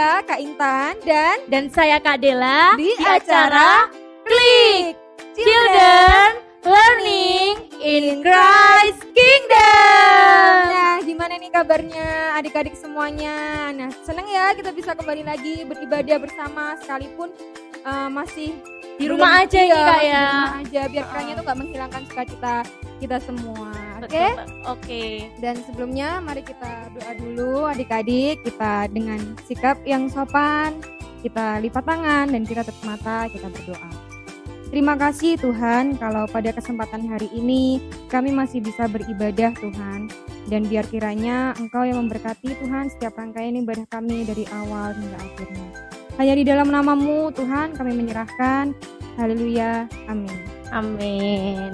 saya Kak Intan dan saya Kak Dela di acara Klik Children Learning in Christ Kingdom. Nah, gimana nih kabarnya adik-adik semuanya? Nah, senang ya kita bisa kembali lagi beribadah bersama sekalipun masih di rumah aja ini Kak ya. Di rumah aja biar kiranya tuh gak menghilangkan sukacita kita semua. Oke? Oke. Dan sebelumnya mari kita doa dulu adik-adik, kita dengan sikap yang sopan, kita lipat tangan dan kita tutup mata, kita berdoa. Terima kasih Tuhan kalau pada kesempatan hari ini kami masih bisa beribadah Tuhan. Dan biar kiranya Engkau yang memberkati Tuhan setiap rangkaian ibadah kami dari awal hingga akhirnya. Hanya di dalam nama-Mu Tuhan kami menyerahkan. Haleluya. Amin. Amin.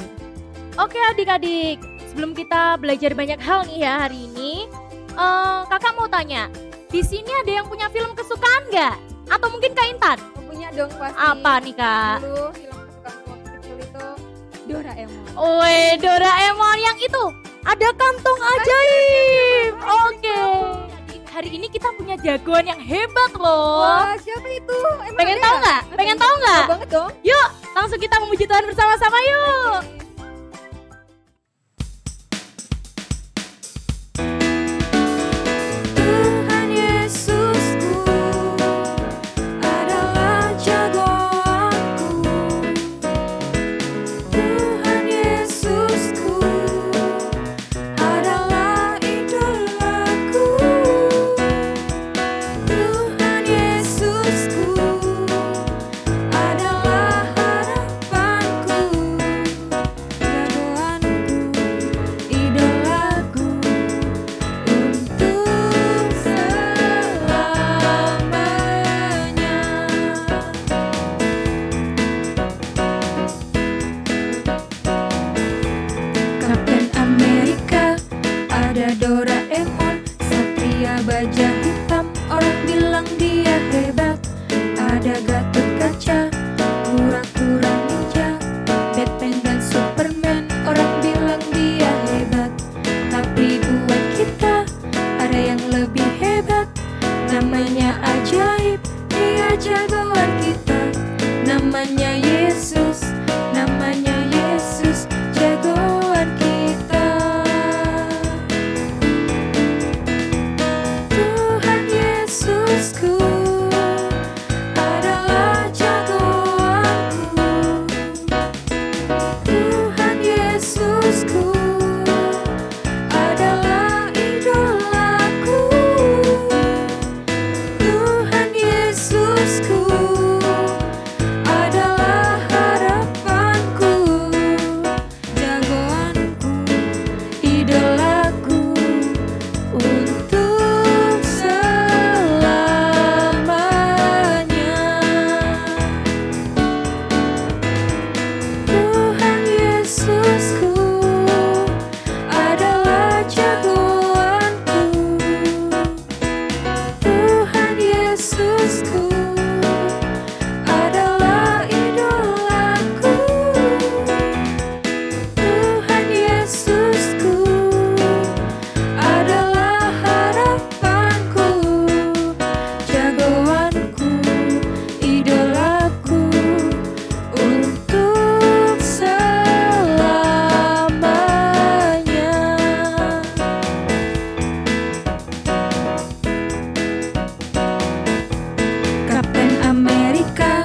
Oke adik-adik, sebelum kita belajar banyak hal nih ya hari ini, kakak mau tanya, di sini ada yang punya film kesukaan nggak? Atau mungkin Kak Intan? Punya dong pasti. Apa nih Kak? Dulu film kesukaan waktu kecil itu Doraemon. Woi, Doraemon yang itu ada kantong ajaib. Oke. Hari ini kita punya jagoan yang hebat loh. Wah, siapa itu? Emang Pengen tahu nggak? Pengen tahu nggak? Tahu banget dong. Yuk, langsung kita memuji Tuhan bersama-sama yuk. Tuhan Yesusku adalah jagoanku. Tuhan Yesusku adalah idolaku. Tuhan Yesusku adalah harapanku, jagoanku, idolaku untuk selamanya. Kapten Amerika, ada Doraemon, satria baja hitam, orang bilang dia hebat. Ada Gatot Kaca, kura-kura ninja, Batman dan Superman, orang bilang dia hebat. Tapi buat kita ada yang lebih hebat, namanya ajaib, dia jagoan kita. Namanya Yesus, namanya Yesus, jagoan kita. Tuhan Yesusku adalah jagoanku. Tuhan Yesusku adalah idolaku. Tuhan Yesusku adalah harapanku, jagoanku, idolaku untuk selamanya. Tuhan Yesusku adalah jagoanku. Tuhan Yesusku adalah idolaku. Tuhan Yesusku adalah harapanku, jagoanku, idolaku untuk selamanya. Kapten Amerika,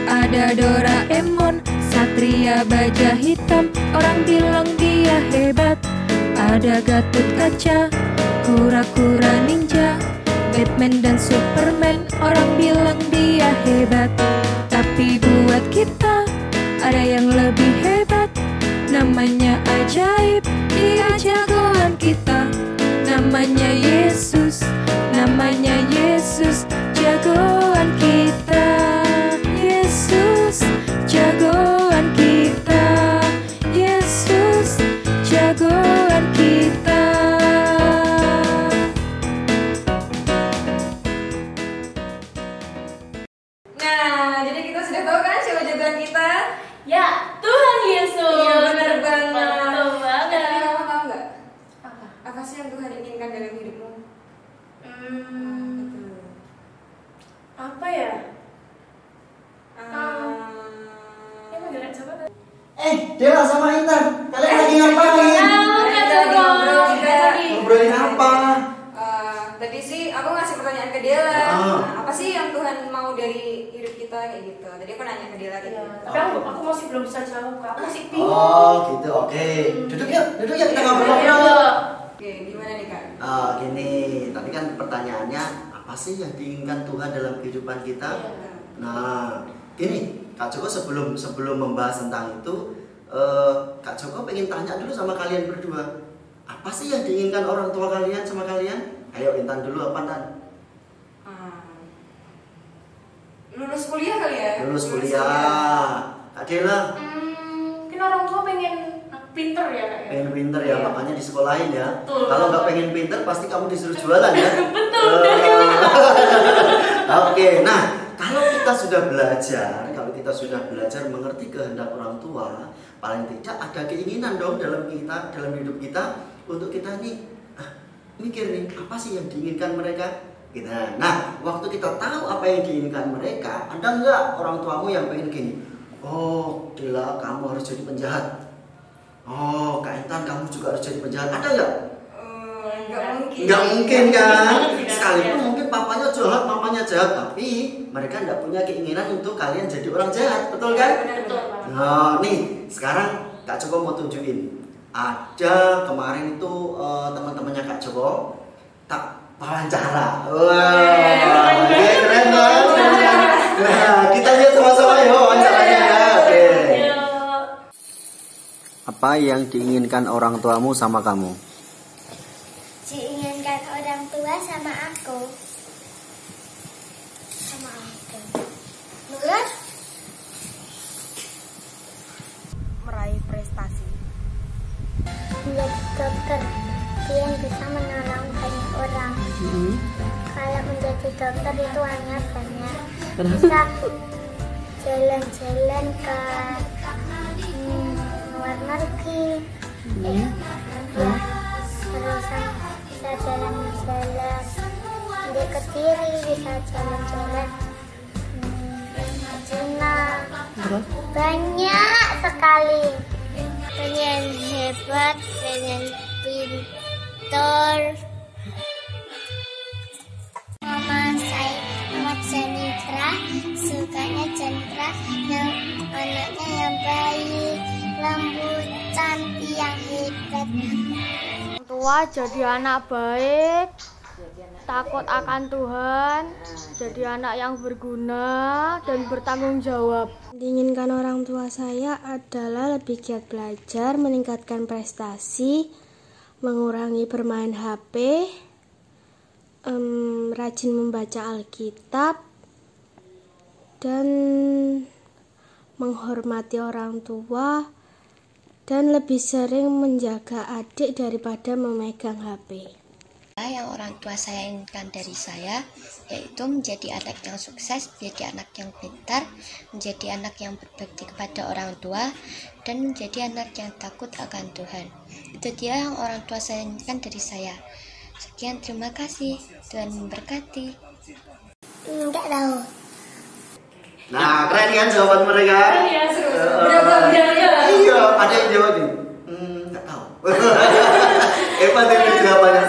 ada Doraemon, satria baja hitam, orang bilang dia hebat. Ada Gatot Kaca, kura-kura ninja, Batman dan Superman, orang bilang dia hebat. Tapi buat kita ada yang lebih hebat, namanya ajaib, dia jagoan kita. Namanya Yesus, namanya Yesus, jagoan kita. Yesus, jagoan kita. Yesus, jagoan kita. Nah, jadi kita sudah tahu kan siapa jagoan kita? Ya, Tuhan Yesus. Iya, benar banget. Betul banget. Tapi kamu tahu nggak? Apa sih yang Tuhan inginkan dalam hidupmu? Apa ya? Dewa sama Intan, kalian lagi ngapain? Ngobrolin apa? Tadi sih aku ngasih pertanyaan ke Dela. Ah. Apa sih yang Tuhan mau dari hidup kita kayak gitu? Tadi aku nanya ke Dela gitu. Tapi aku masih belum bisa jawab, Kak. Aku masih bingung. Oh gitu, oke. Duduk yuk kita ngobrol-ngobrol. Oke, gimana nih Kak? Gini, tadi kan pertanyaannya apa sih yang diinginkan Tuhan dalam kehidupan kita? Nah, gini, Kak Joko sebelum membahas tentang itu, Kak Joko pengen tanya dulu sama kalian berdua. Apa sih yang diinginkan orang tua kalian sama kalian? Ayo Intan dulu, apa Tan? Lulus kuliah kali ya? Lulus kuliah. Kak Dela? Mungkin orang tua pengen pinter ya Kak ya? Pengen pinter ya, makanya di sekolahin ya. Betul. Kalau nggak pengen pinter, pasti kamu disuruh jualan ya. Betul. Oke, nah kalau kita sudah belajar mengerti kehendak orang tua, paling tidak ada keinginan dong dalam hidup kita untuk kita nih mikir nih apa sih yang diinginkan mereka. Nah, waktu kita tahu apa yang diinginkan mereka, ada nggak orang tuamu yang pengen gini? Oh, Dela, kamu harus jadi penjahat. Oh, Kak Intan, kamu juga harus jadi penjahat. Ada nggak? Nggak mungkin kan? Sekalipun mungkin papanya jahat, mamanya jahat, tapi mereka nggak punya keinginan untuk kalian jadi orang jahat, betul kan? Betul. Nah, nih sekarang Kak Joko mau tunjukin. Ada kemarin itu teman-temannya Kak Joko tak wawancara. Wah, keren banget. Nah, kita lihat sama-sama ya wawancaranya ya. Oke. Apa yang diinginkan orang tuamu sama kamu? Diinginkan orang tua sama aku. Lulus Meraih prestasi. menjadi dokter yang bisa menolong banyak orang. Kalau menjadi dokter itu hanya banyak bisa jalan-jalan ke luar negeri. Terus bisa jalan-jalan di Kediri, bisa jalan-jalan ke Cina. Banyak sekali. Pengen hebat, pengen pintar. Nama Jenitra, sukanya Jenitra yang anaknya yang baik, lembut, cantik, yang hebat. Tua jadi anak baik, takut akan Tuhan, jadi anak yang berguna dan bertanggung jawab. Diinginkan orang tua saya adalah lebih giat belajar, meningkatkan prestasi, mengurangi bermain HP, rajin membaca Alkitab, dan menghormati orang tua, dan lebih sering menjaga adik daripada memegang HP. Yang orang tua saya inginkan dari saya yaitu menjadi anak yang sukses, menjadi anak yang pintar, menjadi anak yang berbakti kepada orang tua, dan menjadi anak yang takut akan Tuhan. Itu dia yang orang tua saya inginkan dari saya. Sekian, terima kasih. Tuhan memberkati. Enggak tahu. Nah, keren kan jawaban mereka? Iya, seru. Iya, ada yang jawab nih. Nggak tahu. Hebat itu jawabannya.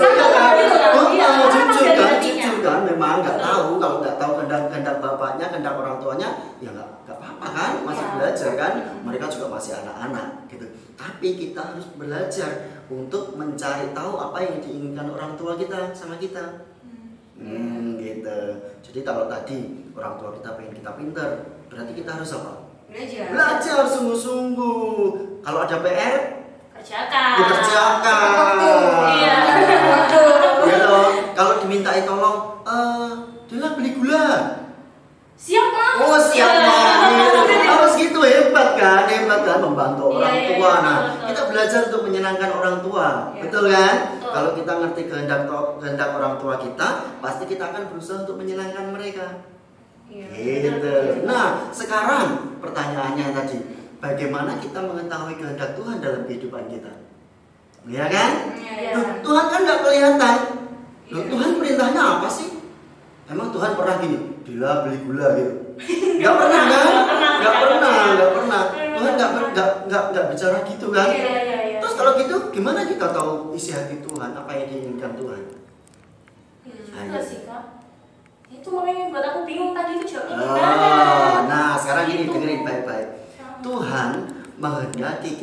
Jujur kan, memang nggak tahu. Kalau nggak tahu kehendak bapaknya, kehendak orang tuanya, ya nggak apa-apa kan, masih belajar kan. Mereka juga masih anak-anak gitu. Tapi kita harus belajar untuk mencari tahu apa yang diinginkan orang tua kita sama kita. Gitu. Jadi kalau tadi orang tua kita pengen kita pintar, berarti kita harus apa? Belajar sungguh-sungguh. Kalau ada PR, dikerjakan. Iya. Gitu. Kalau dimintai tolong, Dela beli gula. Siap, Mak. Oh, siap, Mak. Harus gitu, hebat kan membantu orang tua. Nah, kita belajar untuk menyenangkan orang tua. Betul kan? Kalau kita ngerti kehendak orang tua kita, pasti kita akan berusaha untuk menyenangkan mereka. Gitu. Nah, sekarang pertanyaannya tadi, bagaimana kita mengetahui kehendak Tuhan dalam kehidupan kita? Ya kan? Tuhan kan nggak kelihatan. Tuhan perintahnya apa sih? Emang Tuhan pernah gini, Dila beli gula gitu. Nggak pernah kan? Nggak pernah. Tuhan nggak bicara gitu kan? Terus kalau gitu gimana kita tahu isi hati Tuhan, apa yang diinginkan Tuhan? Iya sih Kak. Itu makanya buat aku bingung tadi itu jawabnya gimana. Nah sekarang gini, dengerin baik-baik. Tuhan menghendaki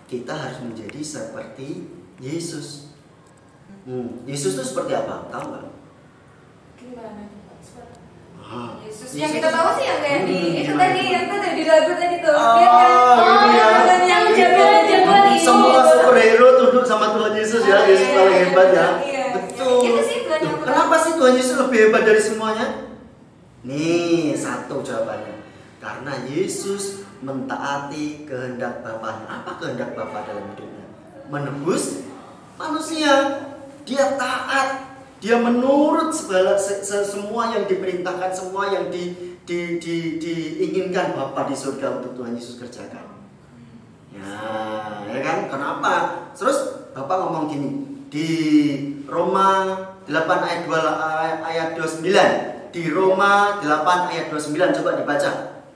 kita harus menjadi seperti Yesus. Yesus itu seperti apa? Tahu nggak? Gimana? Yesus yang kita tahu sih yang kayak di itu tadi yang tadi di lagu tadi tuh. Yang jagoan itu. Semua superhero tunduk sama Tuhan Yesus ya. Yesus paling hebat ya. Betul. Itu sih Tuhan yang Kenapa sih Tuhan Yesus lebih hebat dari semuanya? Nih, satu jawabannya. Karena Yesus mentaati kehendak Bapaknya. Apa kehendak Bapa dalam hidupnya? Menebus manusia. Dia taat. Dia menurut semua yang diperintahkan, semua yang diinginkan Bapa di surga untuk Tuhan Yesus kerjakan. Ya kan? Kenapa? Terus Bapak ngomong gini di Roma 8 ayat 29. Di Roma 8 ayat 29 coba dibaca.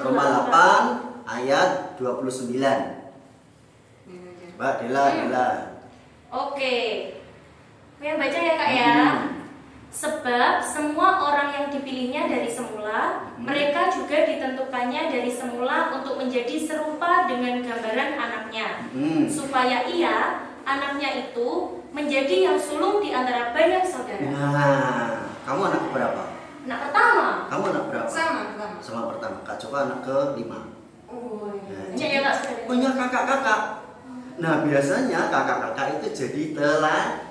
Roma 8 ayat 29. Mbak Dela. Oke. Yang baca ya Kak ya. Sebab semua orang yang dipilihnya dari semula, mereka juga ditentukannya dari semula untuk menjadi serupa dengan gambaran anaknya, supaya ia, anaknya itu, menjadi yang sulung di antara banyak saudara. Nah, kamu anak berapa? Anak pertama. Kamu anak berapa? sama pertama. Kak coba anak ke-5. Banyak ya Kak saudara. Punya kakak-kakak. Nah, biasanya kakak-kakak itu jadi teladan.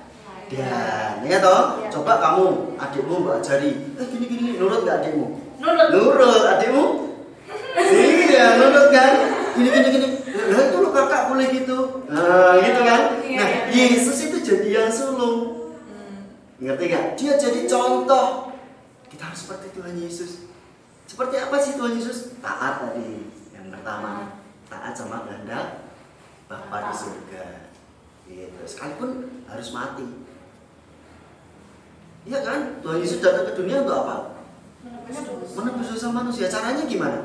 Ya toh, coba kamu adikmu mbak ajari, gini nurut nggak adikmu? Nurut adikmu? Iya nurut kan? Gini. Lah itu lo kakak boleh gitu. Nah gitu kan? Nah Yesus itu jadi yang sulung. Ngerti nggak? Dia jadi contoh. Kita harus seperti Tuhan Yesus. Seperti apa sih Tuhan Yesus? Taat tadi yang pertama. Taat sama kehendak Bapa di surga. Gitu. Sekalipun harus mati. Iya kan? Tuhan Yesus datang ke dunia untuk apa? Menebus dosa manusia. Caranya gimana?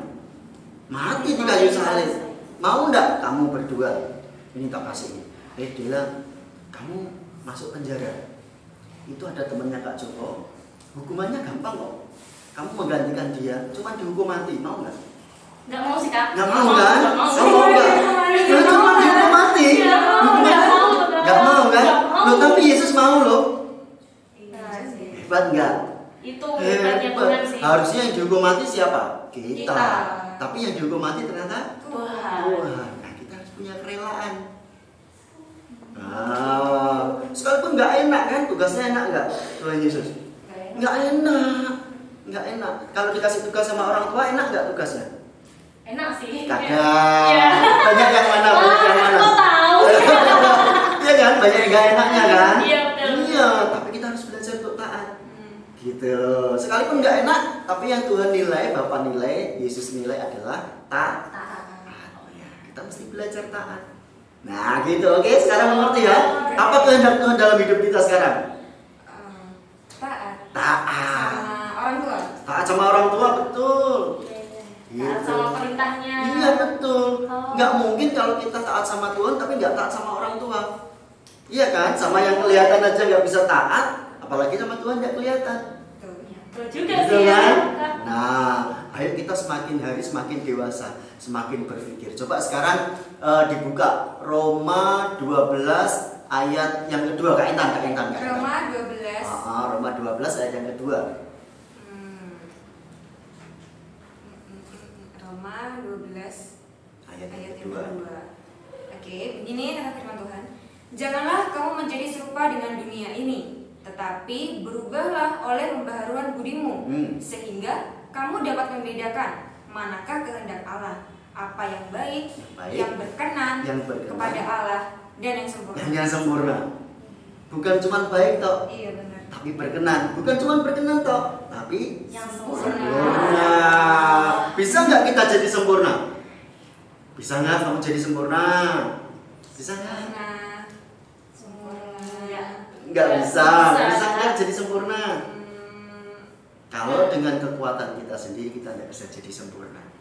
Mati di kayu salib. Mau enggak kamu berdua? Ini tak kasih. Dela, kamu masuk penjara. Itu ada temannya Kak Joko. Hukumannya gampang kok. Kamu menggantikan dia, cuma dihukum mati. Mau enggak? Enggak mau sih Kak. Enggak mau kan? Kamu mau enggak? Ya cuma dihukum mati. Enggak mau kan? Loh tapi Yesus mau loh. Hebat enggak? Itu hebatnya Tuhan sih. Harusnya yang dihukum mati siapa? Kita. Tapi yang dihukum mati ternyata Tuhan. Nah, kita harus punya kerelaan. Nah, sekalipun nggak enak kan, tugasnya enak nggak Tuhan Yesus? Nggak enak. Kalau dikasih tugas sama orang tua, enak nggak tugasnya? Enak sih. Kadang. Banyak yang mana? Kok tahu? Iya kan, banyak yang nggak enaknya kan? Iya betul. Iya, tapi kita harus belajar untuk taat. Gitu. Sekalipun nggak enak, tapi yang Tuhan nilai, Bapa nilai, Yesus nilai adalah taat. Ya, kita mesti belajar taat. Nah, gitu. Oke, sekarang mengerti ya? Apa kehendak Tuhan dalam hidup kita sekarang? Taat. orang tua. Taat sama orang tua, betul. Taat sama perintahnya. Iya, betul. Nggak mungkin kalau kita taat sama Tuhan tapi nggak taat sama orang tua. Iya kan? Sama yang kelihatan aja nggak bisa taat, apalagi sama Tuhan nggak kelihatan. Betul juga Betul sih kan? ya. Nah, ayo kita semakin hari semakin dewasa, semakin berpikir. Coba sekarang dibuka Roma 12 ayat yang kedua. Kak Intan. Roma 12. Roma 12 ayat yang kedua. Roma 12 Ayat yang yang kedua. kedua. Oke, begini kata firman Tuhan. Janganlah kamu menjadi serupa dengan dunia ini, tetapi berubahlah oleh pembaharuan budimu, sehingga kamu dapat membedakan manakah kehendak Allah, apa yang baik, yang berkenan kepada Allah, dan yang sempurna. Yang sempurna. Bukan cuma baik toh, Iya benar. tapi berkenan. Bukan cuma berkenan toh, tapi Yang sempurna. Bisa nggak kita jadi sempurna? Bisa nggak kamu jadi sempurna? Bisa nggak? Nggak bisa. Bisa nggak jadi sempurna? Kalau dengan kekuatan kita sendiri kita tidak bisa jadi sempurna.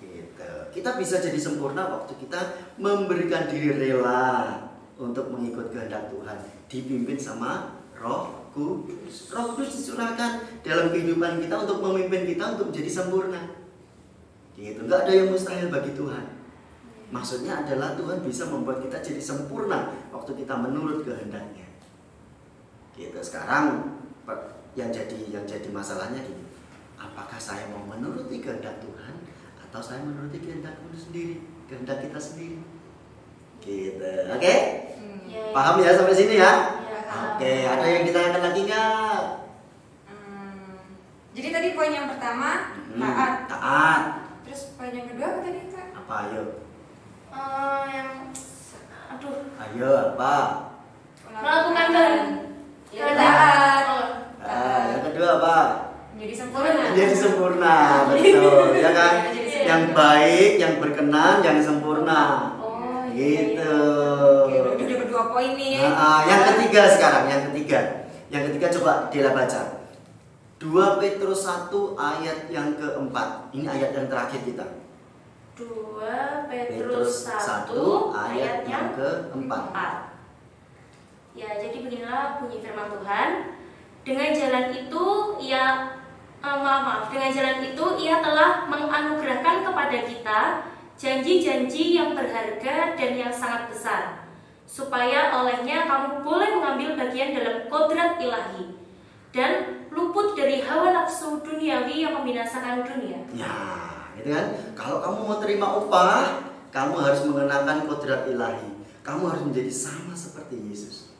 Gitu. Kita bisa jadi sempurna waktu kita memberikan diri rela untuk mengikut kehendak Tuhan, dipimpin sama Roh Kudus. Roh Kudus dicurahkan dalam kehidupan kita untuk memimpin kita untuk menjadi sempurna. Gitu. Nggak ada yang mustahil bagi Tuhan. Maksudnya adalah Tuhan bisa membuat kita jadi sempurna waktu kita menurut kehendaknya. Gitu. Sekarang yang jadi masalahnya gini, apakah saya mau menuruti kehendak Tuhan atau saya menuruti kehendakku sendiri, kehendak kita sendiri? Gitu. Oke? Paham ya sampai sini ya? Oke, ada yang ditanyakan lagi nggak? Jadi tadi poin yang pertama taat. Taat. Terus poin yang kedua apa tadi, Kak? Apa ayo? Ayo apa? melakukan taat. Yang kedua apa? Menjadi sempurna. Menjadi sempurna, betul, ya kan? Yang baik, yang berkenan, yang sempurna. Gitu. Oke, berarti udah berdua poin nih. Yang ketiga sekarang, yang ketiga coba Dela baca. 2 Petrus 1 ayat yang keempat. Ini ayat yang terakhir kita. 2 Petrus 1 ayat yang keempat. Ya, jadi beginilah bunyi firman Tuhan. Dengan jalan itu dengan jalan itu ia telah menganugerahkan kepada kita janji-janji yang berharga dan yang sangat besar, supaya olehnya kamu boleh mengambil bagian dalam kodrat ilahi dan luput dari hawa nafsu duniawi yang membinasakan dunia. Ya, gitu kan? Kalau kamu mau terima upah, kamu harus mengenakan kodrat ilahi. Kamu harus menjadi sama seperti Yesus.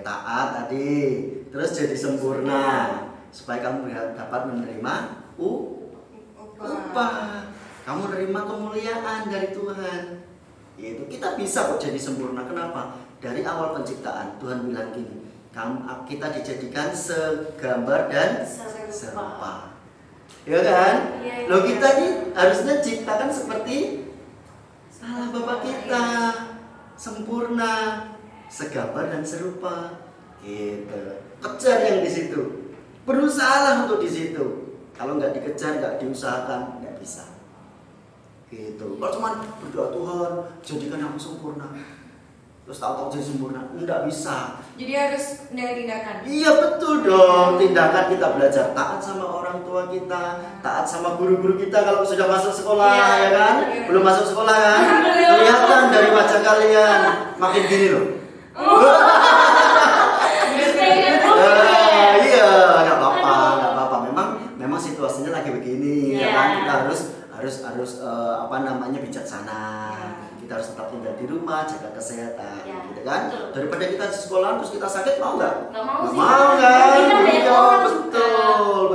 Taat tadi, terus jadi sempurna, supaya kamu dapat menerima upah. Kamu menerima kemuliaan dari Tuhan. Itu kita bisa kok jadi sempurna. Kenapa? Dari awal penciptaan Tuhan bilang gini, kita dijadikan segambar dan serupa. Ya kan? Loh, kita nih harusnya ciptakan seperti Allah Bapa kita, sempurna, segambar dan serupa. Gitu. Kejar yang di situ. Berusahalah untuk di situ. Kalau nggak dikejar, nggak diusahakan, nggak bisa. Gitu. Kalau cuma berdoa, Tuhan jadikan aku sempurna, terus tahu-tahu jadi sempurna, nggak bisa. Jadi harus dengan tindakan. Iya betul dong, tindakan. Kita belajar taat sama orang tua kita, taat sama guru-guru kita kalau sudah masuk sekolah, ya kan? Belum masuk sekolah kan? Kelihatan dari wajah kalian makin gini loh. Iya, nggak apa-apa. Memang situasinya lagi begini, ya kan? Kita harus bijaksana. Kita harus tetap tinggal di rumah, jaga kesehatan, gitu kan? Daripada kita di sekolah terus kita sakit, mau nggak? Nggak mau sih. Mau kan? Iya, betul.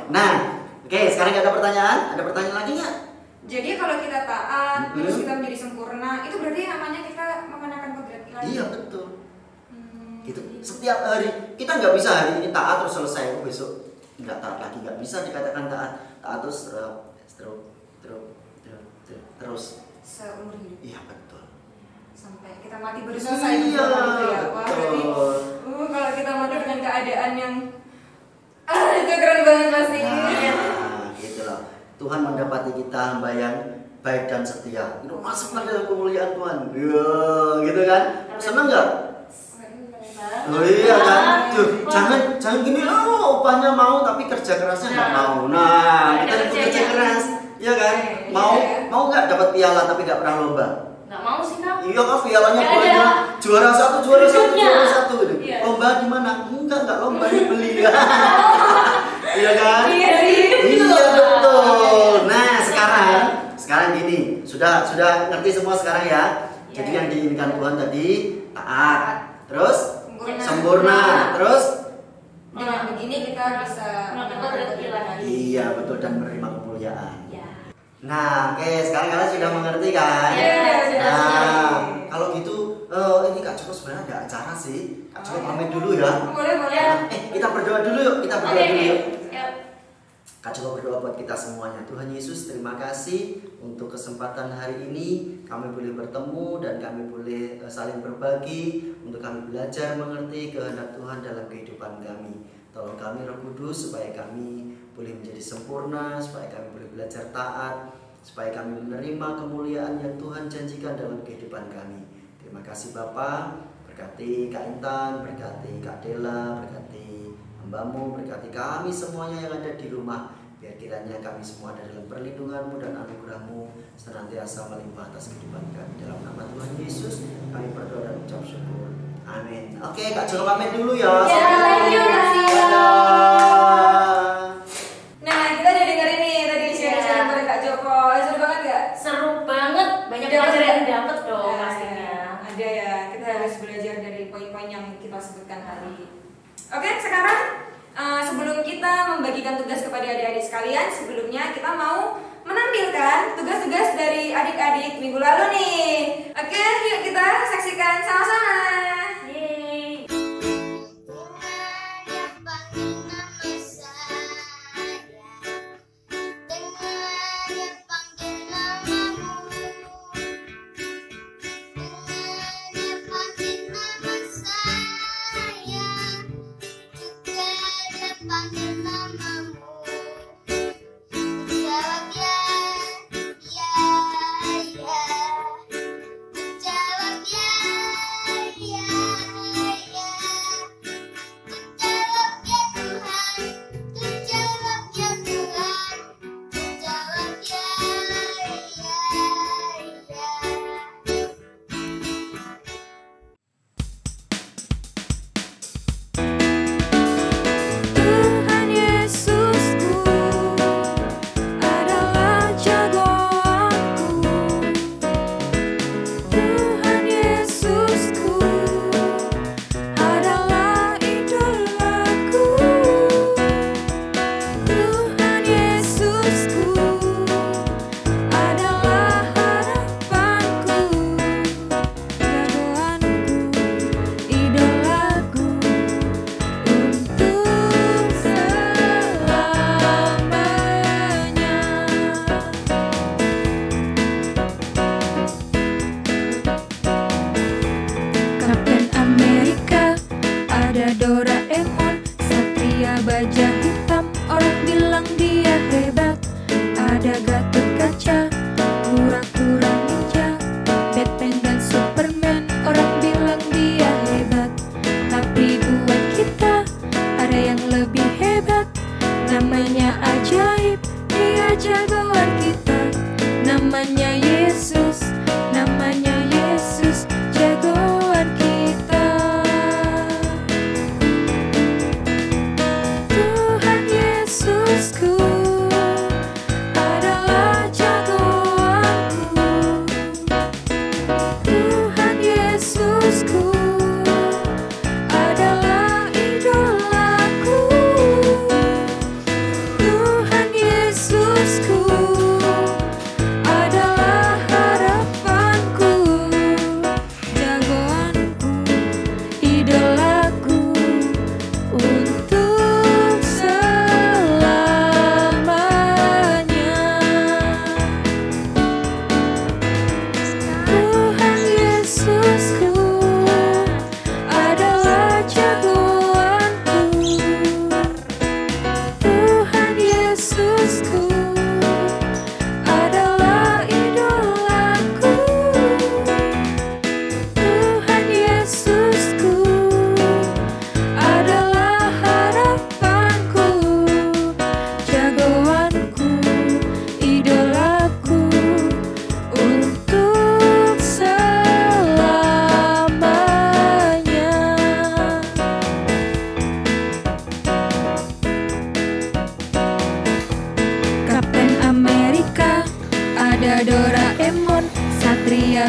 Nah, oke, sekarang ada pertanyaan? Ada pertanyaan lagi nggak? Jadi kalau kita taat, terus kita menjadi sempurna, itu berarti namanya kita mengenakan kodrat ilahi. Iya betul. Gitu. Setiap hari kita nggak bisa hari ini taat terus selesai, besok nggak taat lagi, nggak bisa dikatakan taat. Taat terus terus seumur hidup. Iya betul. Sampai kita mati baru selesai. Iya, Wah, berarti kalau kita mati dengan keadaan yang itu keren banget pasti. Nah, gitu loh. Tuhan mendapati kita hamba yang baik dan setia. Itu masuklah dalam kemuliaan Tuhan. Ya, gitu kan? Senang nggak? Oh iya kan? Tuh, jangan gini, upahnya mau tapi kerja kerasnya nggak mau. Nah, kita kerja keras, ya kan? Mau nggak dapat piala tapi nggak pernah lomba? Nggak mau sih, Kak. Iya kan, pialanya banyak, juara satu gitu. Lomba di mana? Enggak lomba, dibeli. Iya kan? Iya betul. Nah sekarang gini, sudah ngerti semua sekarang ya. Jadi yang diinginkan Tuhan tadi taat, terus sempurna, terus dengan begini kita bisa melakukan ilahi. Iya betul, dan menerima kemuliaan. Nah, oke, sekarang kalian sudah mengerti kan? Sudah. Kalau gitu, ini Kak Joko sebenarnya ada acara sih. Kak Joko pamit dulu ya. Boleh. Kita berdoa dulu yuk. Kak Joko berdoa buat kita semuanya. Tuhan Yesus, terima kasih untuk kesempatan hari ini. Kami boleh bertemu dan kami boleh saling berbagi untuk kami belajar mengerti kehendak Tuhan dalam kehidupan kami. Tolong kami Roh Kudus supaya kami boleh menjadi sempurna, supaya kami boleh belajar taat, supaya kami menerima kemuliaan yang Tuhan janjikan dalam kehidupan kami. Terima kasih Bapa, berkati Kak Intan, berkati Kak Dela, berkati hambamu, berkati kami semuanya yang ada di rumah. Biar kiranya kami semua ada dalam perlindungan-Mu dan anugerah-Mu senantiasa melimpah atas kehidupan kami. Dalam nama Tuhan Yesus kami berdoa dan ucap syukur. Amin. Oke, Kak Joko pamit dulu ya. Thank you, Kak Sia. Nah, kita udah dengerin nih tadi sharing-sharing dari Kak Joko. Seru banget gak? Seru banget, banyak pelajaran yang dapat dong pastinya. Ada ya, kita harus belajar dari poin-poin yang kita sebutkan tadi. Oke, sekarang sebelum kita membagikan tugas kepada adik-adik sekalian, sebelumnya kita mau menampilkan tugas-tugas dari adik-adik minggu lalu nih. Oke, yuk kita saksikan sama-sama. Yeay.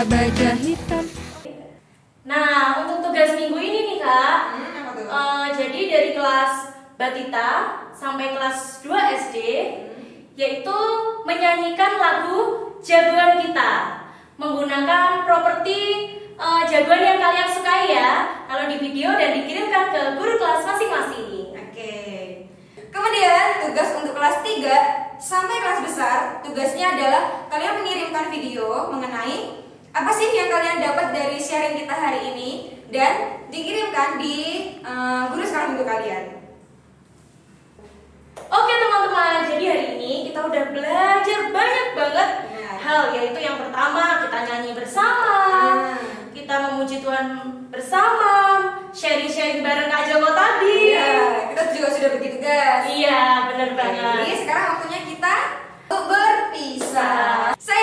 Baja hitam. Nah, untuk tugas minggu ini nih Kak, jadi dari kelas Batita sampai kelas 2 SD, yaitu menyanyikan lagu Jagoan Kita, menggunakan properti jagoan yang kalian sukai ya, kalau di video dan dikirimkan ke guru kelas masing-masing. Oke. Kemudian tugas untuk kelas 3 sampai kelas besar, tugasnya adalah kalian mengirimkan video mengenai apa sih yang kalian dapat dari sharing kita hari ini dan dikirimkan di guru sekolah minggu kalian. kita udah belajar banyak banget hal, yaitu yang pertama kita nyanyi bersama, kita memuji Tuhan bersama, sharing-sharing bareng Kak Joko tadi. Kita juga sudah begitu guys. Iya, bener banget. Jadi sekarang waktunya kita berpisah. Saya